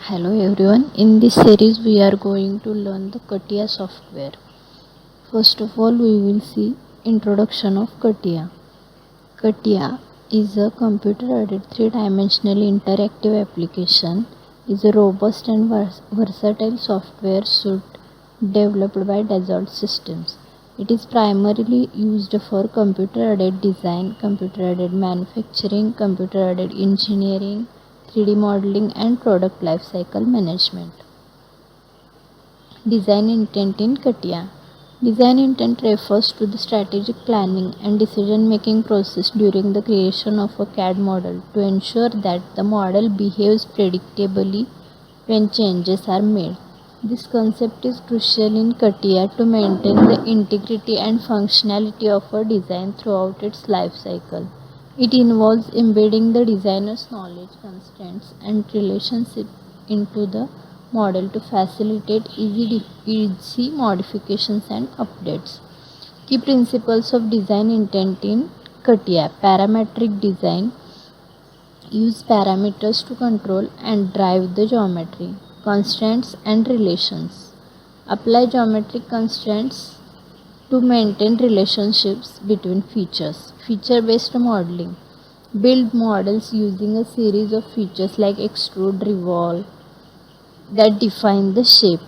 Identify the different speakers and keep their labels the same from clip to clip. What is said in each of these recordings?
Speaker 1: Hello everyone, in this series we are going to learn the Catia software. First of all, we will see introduction of Catia. Catia is a computer-aided three-dimensional interactive application. Is a robust and versatile software suite developed by Dassault Systèmes. It is primarily used for computer-aided design, computer-aided manufacturing, computer-aided engineering, 3D modeling and product lifecycle management. Design intent in Catia. Design intent refers to the strategic planning and decision making process during the creation of a CAD model to ensure that the model behaves predictably when changes are made. This concept is crucial in Catia to maintain the integrity and functionality of a design throughout its life cycle. It involves embedding the designer's knowledge, constraints, and relationship into the model to facilitate easy modifications and updates. Key principles of design intent in Catia. Parametric design. Use parameters to control and drive the geometry. Constraints and relations. Apply geometric constraints to maintain relationships between features. Feature-based modeling. Build models using a series of features like extrude, revolve that define the shape.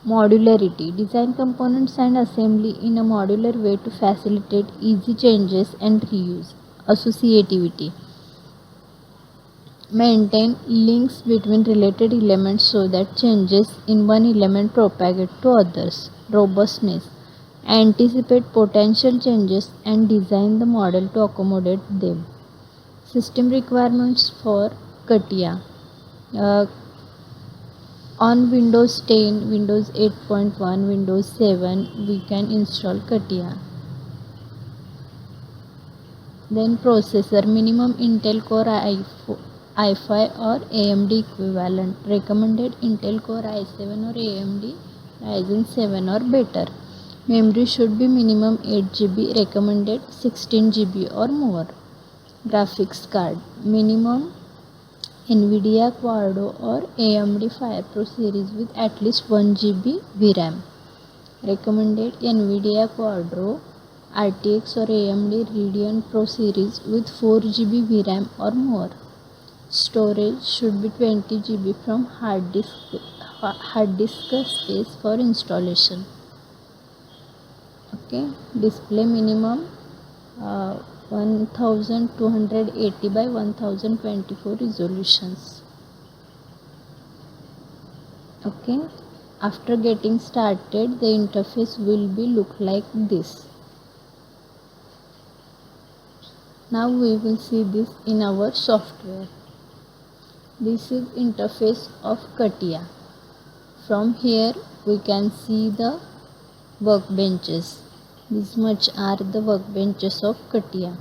Speaker 1: Modularity. Design components and assembly in a modular way to facilitate easy changes and reuse. Associativity. Maintain links between related elements so that changes in one element propagate to others. Robustness. Anticipate potential changes and design the model to accommodate them. System requirements for Catia. On Windows 10, Windows 8.1, Windows 7, we can install Catia. Then processor. Minimum Intel Core i5 or AMD equivalent. Recommended Intel Core i7 or AMD Ryzen 7 or better. Memory should be minimum 8 GB, recommended 16 GB or more. Graphics card. Minimum NVIDIA Quadro or AMD FirePro series with at least 1 GB VRAM. Recommended NVIDIA Quadro, RTX or AMD Radeon Pro series with 4 GB VRAM or more. Storage should be 20 GB from hard disk space for installation. Okay, display minimum 1280 by 1024 resolutions. Okay, after getting started, the interface will be look like this. Now we will see this in our software. This is interface of Catia. From here we can see the workbenches. This much are the workbenches of Catia.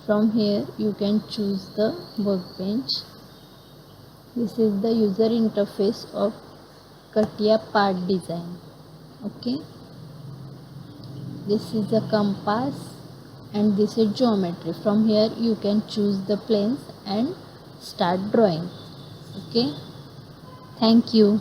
Speaker 1: From here you can choose the workbench. This is the user interface of Catia part design. Okay. This is the compass and this is geometry. From here you can choose the planes and start drawing. Okay. Thank you.